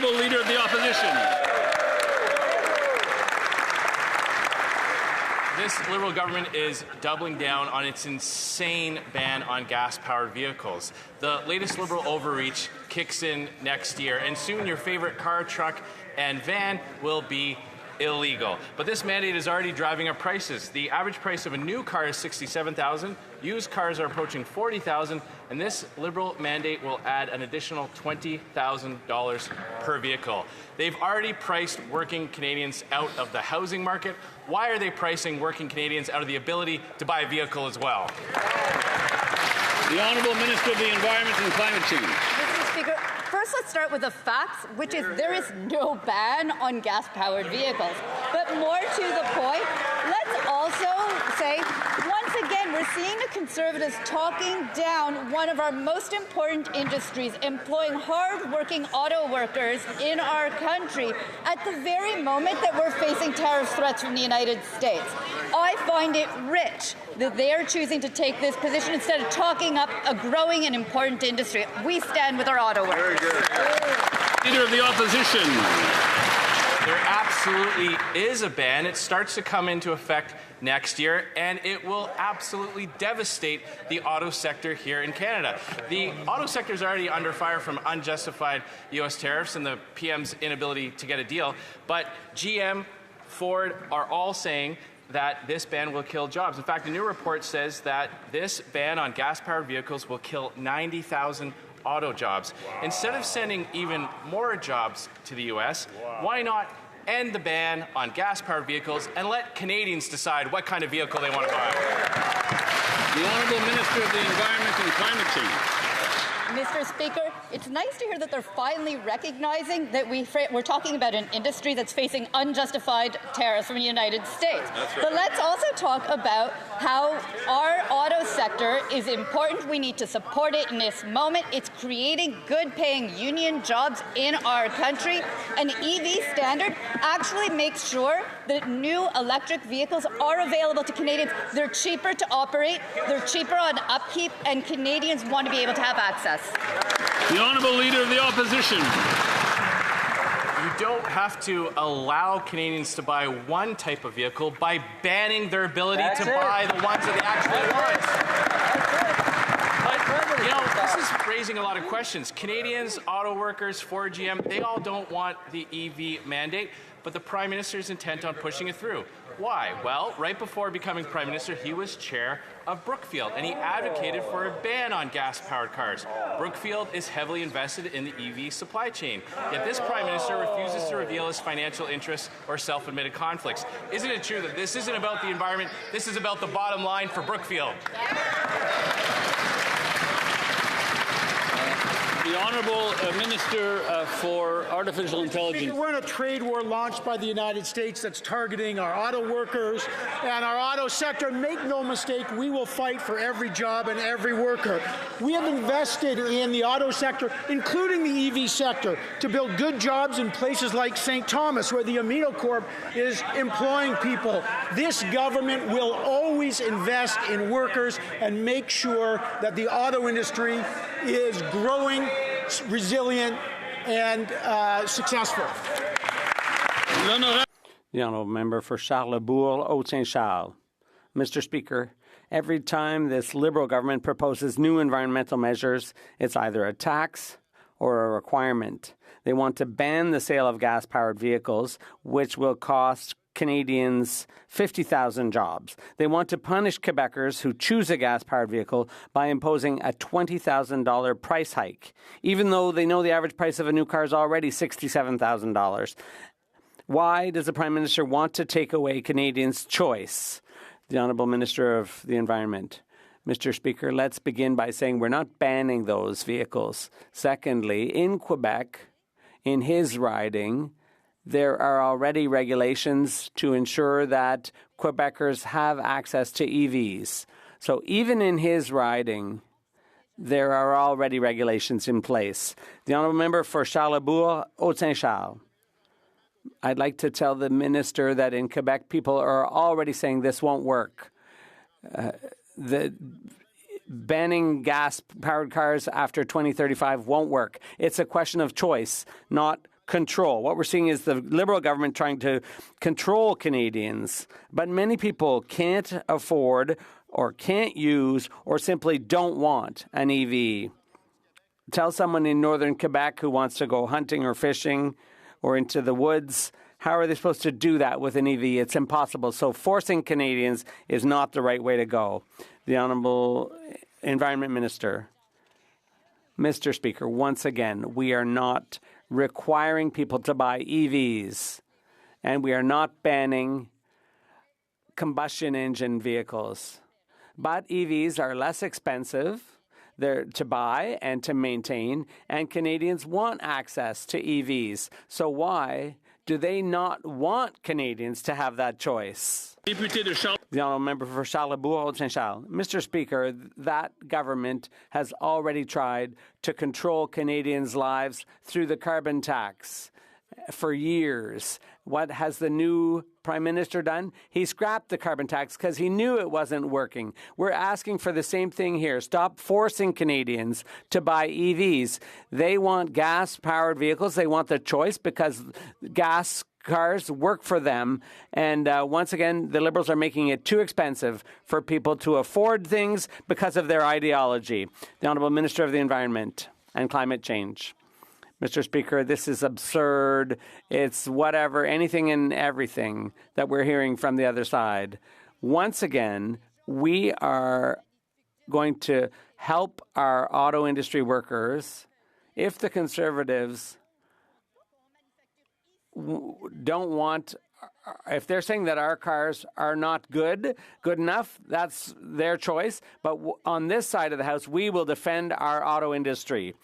Honourable Leader of the Opposition. This Liberal government is doubling down on its insane ban on gas-powered vehicles. The latest Liberal overreach kicks in next year, and soon your favorite car, truck, and van will be illegal. But this mandate is already driving up prices. The average price of a new car is $67,000. Used cars are approaching $40,000, and this Liberal mandate will add an additional $20,000 per vehicle. They've already priced working Canadians out of the housing market. Why are they pricing working Canadians out of the ability to buy a vehicle as well? The Honourable Minister of the Environment and Climate Change. Mr. Speaker, first let's start with the facts, which is there is no ban on gas-powered vehicles. But more to the point, let's also say, once again, we're seeing the Conservatives talking down one of our most important industries, employing hard-working auto workers in our country at the very moment that we're facing tariff threats from the United States. I find it rich that they are choosing to take this position instead of talking up a growing and important industry. We stand with our auto workers. Leader of the Opposition. There absolutely is a ban. It starts to come into effect next year, and it will absolutely devastate the auto sector here in Canada. The auto sector is already under fire from unjustified U.S. tariffs and the PM's inability to get a deal, but GM, Ford are all saying that this ban will kill jobs. In fact, a new report says that this ban on gas-powered vehicles will kill 90,000 auto jobs. Wow. Instead of sending even more jobs to the U.S., why not end the ban on gas-powered vehicles and let Canadians decide what kind of vehicle they want to buy? The Honourable Minister of the Environment and Climate Change. Mr. Speaker, it's nice to hear that they're finally recognizing that we're talking about an industry that's facing unjustified tariffs from the United States. Right. But let's also talk about how our auto sector is important. We need to support it in this moment. It's creating good-paying union jobs in our country. An EV standard actually makes sure that new electric vehicles are available to Canadians. They're cheaper to operate, they're cheaper on upkeep, and Canadians want to be able to have access. The Honourable Leader of the Opposition. You don't have to allow Canadians to buy one type of vehicle by banning their ability to buy the ones that they actually want. But, you know, this is raising a lot of questions. Canadians, auto workers, Ford, GM, they all don't want the EV mandate, but the Prime Minister is intent on pushing it through. Why? Well, right before becoming Prime Minister, he was chair of Brookfield, and he advocated for a ban on gas-powered cars. Brookfield is heavily invested in the EV supply chain, yet this Prime Minister refuses to reveal his financial interests or self-admitted conflicts. Isn't it true that this isn't about the environment, this is about the bottom line for Brookfield? The Honourable Minister for Artificial Intelligence. We're in a trade war launched by the United States that's targeting our auto workers and our auto sector. Make no mistake, we will fight for every job and every worker. We have invested in the auto sector, including the EV sector, to build good jobs in places like St. Thomas, where the Amino Corp is employing people. This government will always invest in workers and make sure that the auto industry is growing, resilient, and successful. The Honourable Member for Charlebourg, Haute-Saint-Charles. Mr. Speaker, every time this Liberal government proposes new environmental measures, it's either a tax or a requirement. They want to ban the sale of gas-powered vehicles, which will cost Canadians 50,000 jobs. They want to punish Quebecers who choose a gas-powered vehicle by imposing a $20,000 price hike, even though they know the average price of a new car is already $67,000. Why does the Prime Minister want to take away Canadians' choice? The Honourable Minister of the Environment. Mr. Speaker, let's begin by saying we're not banning those vehicles. Secondly, in Quebec, in his riding, there are already regulations to ensure that Quebecers have access to EVs. So even in his riding, there are already regulations in place. The Honourable Member for Charlebourg, Haute-Saint-Charles. I'd like to tell the Minister that in Quebec, people are already saying this won't work. The banning gas-powered cars after 2035 won't work. It's a question of choice, not control. What we're seeing is the Liberal government trying to control Canadians. But many people can't afford or can't use or simply don't want an EV. Tell someone in northern Quebec who wants to go hunting or fishing or into the woods, how are they supposed to do that with an EV? It's impossible. So forcing Canadians is not the right way to go. The Honourable Environment Minister. Mr. Speaker, once again, we are not requiring people to buy EVs, and we are not banning combustion engine vehicles. But EVs are less expensive to buy and to maintain, and Canadians want access to EVs. So why do they not want Canadians to have that choice? The Honourable Member for Charlebourg, Haute-Saint-Charles. Mr. Speaker, that government has already tried to control Canadians' lives through the carbon tax for years. What has the new Prime Minister done? He scrapped the carbon tax because he knew it wasn't working. We're asking for the same thing here. Stop forcing Canadians to buy EVs. They want gas-powered vehicles. They want the choice because gas cars work for them. And once again, the Liberals are making it too expensive for people to afford things because of their ideology. The Honourable Minister of the Environment and Climate Change. Mr. Speaker, this is absurd. It's whatever, anything and everything that we're hearing from the other side. Once again, we are going to help our auto industry workers if the Conservatives don't want, if they're saying that our cars are not good enough, that's their choice. But on this side of the House, we will defend our auto industry.